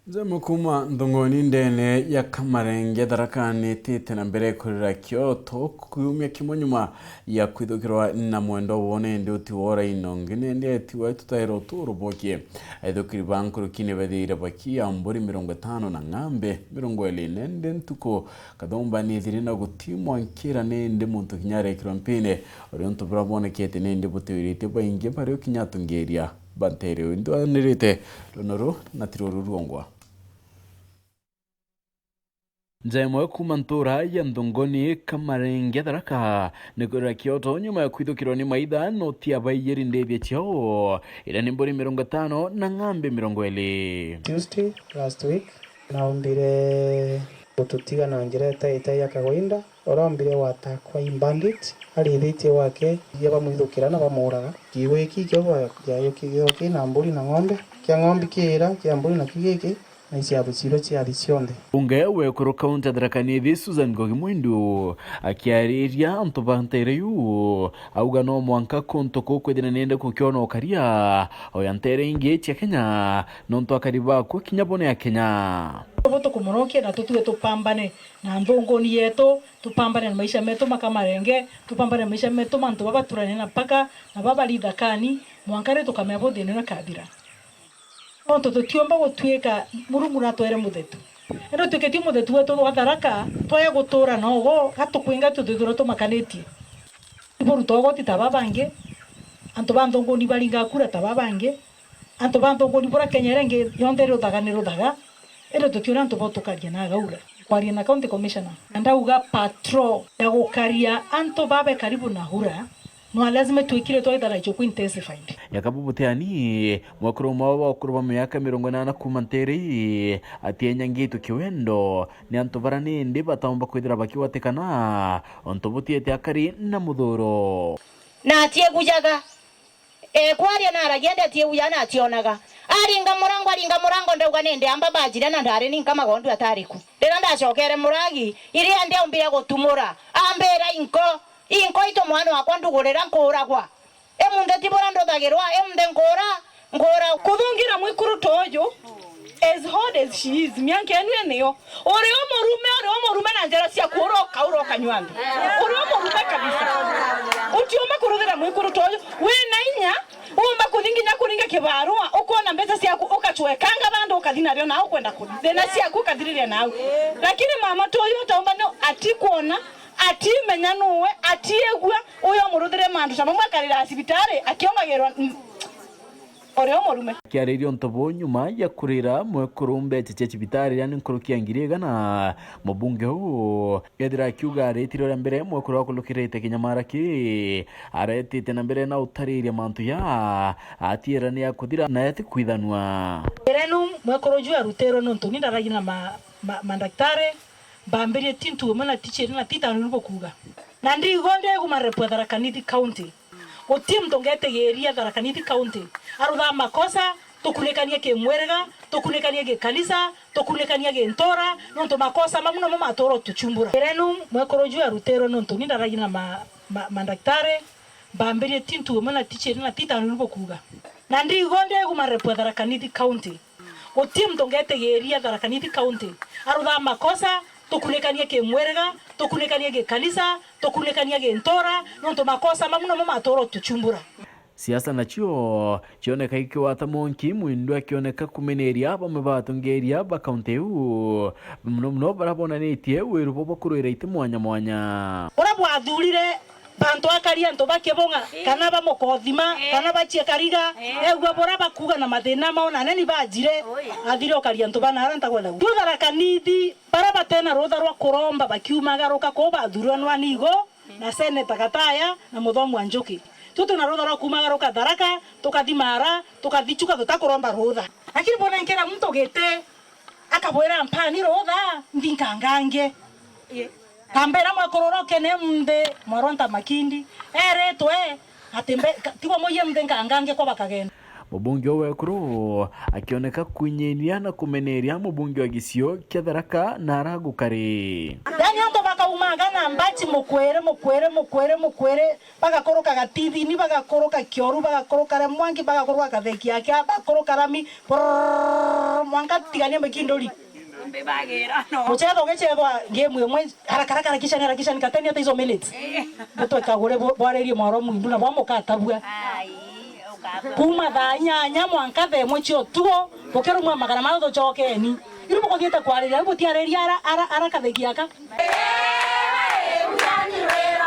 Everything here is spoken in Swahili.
Mukuma ndongoni ndene ya kamarenge darakani tete na mbere kurira Kyoto kuyumya kimo nyuma ya kwidukirwa na mwendo wone ndi utiwora inongene ndi atiwa tutahero turubokie aidukiri bankuru kine badira baki amburi 50 na ngambe 20 ndi ntuko kadomba ni dirina gutimwa nkira ndi muntu kinyare kirompine orionto brabone kete ndi butiwirite bainge bari kinyatungeria bantere ndo nirite lonoro na tirorurongwa Njaimwe kumantura ya ndongoni kamarenge daraka nikora Kyoto nyuma ya kwidukirwa ni maida noti abayeri ndebye chao ila nimbori 50 na ngambe 20 Tuesday last week naumbire ututiga na njira ita ya kawaida orambire watakwa imbandit arithite wake yabamwithukira na bamuraga kiwe kikyo yayo kiyoki na mburi na ng'ombe kia ng'ombe kira kia mburi na kigiki na isiabu chiro chiari cionde unge wekuru kaunti darakani Susan Ngugi Mwindu akiariria antobantere yu auga no mwanka konto kokwedina nende kukyono karia oyantere inge chia Kenya nonto akariba kwa kinyabone ya Kenya Voto kumuroke na tutuwe tupambane na ndongoni yetu tupambane na maisha metu makamarenge tupambane na maisha metu mantu baba turanena paka na baba lidakani mwankare tukamebo denena kabira onto tutiomba gutweka murungu na twere muthetu ero tuketi muthetu wetu wa Tharaka twaye gutura nogo gatukwinga tuthithura tumakaneti iburu togo titababange anto bandongoni baringa kura tababange anto bandongoni bora kenyerenge yondero daganero daga ero tukiona anto botukaria na gaura kwaria na county commissioner ndauga patrol ya gukaria anto babe karibu na hura no lazima tuikire twaithara icho intensified yakabubuteani mwakuru mwa kurwa myaka 80 kumanteri atienya ngitu kiwendo ni anto barani ndi batamba kwithira bakiwatekana onto butiete akari na muthuro na atie gujaga kwaria na aragende atie uyana ationaga aringa murango ndauga nende amba bajire na ndare ni kama gondu atariku ndera ndacokere muragi iri ande ombire gutumura ambera inko ito mwana wakwa ndugurira nkuragwa emunde tibora ndodagirwa emunde ngora kuthungira mwikuru toyo as hard as she is myanke enu niyo oreo morume na njera cia kuroka nywambi oreo morume kabisa utioma kurugira mwikuru toyo we nainya umba kuthinginya kuringa kibarua ukona mbesa ciaku ukachwekanga bandu ukathina ryo na ukwenda kuthina ciaku ukathiriria nawe lakini mama toyo utaomba no atikuona atimenya nuwe atiegwa uyo muruthire mandu sama mwakarira asibitari akiongagirwa oreo morume kiaririo ntobo nyuma ya kurira mwekurumbe cheche chibitari yani nkurukia ngirigana mubunge hu yadira kiuga aretiro mbere mwekuru wakulukirite kinyamara ki aretite na mbere na utariria mantu ya atierani ya kuthira na yati kwithanwa erenu mwekuru jua rutero nonto ni ndaragina mandaktare bamberie tintu mwana teacher na tita nubo kuga na ndigonde gumarepo Tharaka Nithi county otim tongetegeria Tharaka Nithi county arutha makosa tukunekania ke mwerega tukunekania ke kanisa tukunekania ke ntora nonto makosa mamuno mama toro tuchumbura erenu mwekoro jua rutero nonto ni ndaragina mandaktare bamberie tintu mwana teacher na tita nubo kuga na ndigonde gumarepo Tharaka Nithi county otim tongetegeria Tharaka Nithi county arutha makosa tukunekania ke mwerega tukunekania ke kanisa tukunekania ke ntora nonto makosa mamuno mama toro tuchumbura siasa nacho kioneka ikiwata monki Mwindu akioneka kumeneria bamwe batungeria ba county u mno barabona netie wiru bobo kuruira ite mwanya urabwa thurire bantu akaria nto bakebonga kana bamukothima kana bachie kariga egwa bora bakuga na mathina maona neni bajire athire okaria nto bana aranta gwetha Tharaka Nithi bara batena rutha rwa kuromba bakiumagaruka ko bathuranwa nigo na seneta Gataya na Muthomu wa Njuki tutu na rutha rwa kumagaruka Tharaka tukathimara tukathichuka tutakuromba rutha lakini bona nkera mtu gete akabwera mpani rutha ndinkangange kambera mwakororoke ne mde mwaronta makindi eretwe atembe tiwa moye mde ngangange kwa bakagenda Mũbunge wa Wekuru akioneka kunyeria na kumeneria mũbunge wa Gisio kia Tharaka na Aragukari. Yani anto bakaumanga na mbachi mukwere bagakoroka gatithi ni bagakoroka kioru bagakoroka mwangi bagakoroka katheki yake bagakoroka rami mwanga tigania mekindori mbebagira no muchezo gechezwa game imwe haraka kisha nikateni hata hizo minutes mtu akagore bwarerie mwaro mwindu na bwamukatabua kuma thanya mwanka themwe cio tuo bokero mwa magana matho chokeni irumo kogeta kwariria ibo tiareria ara katheki yaka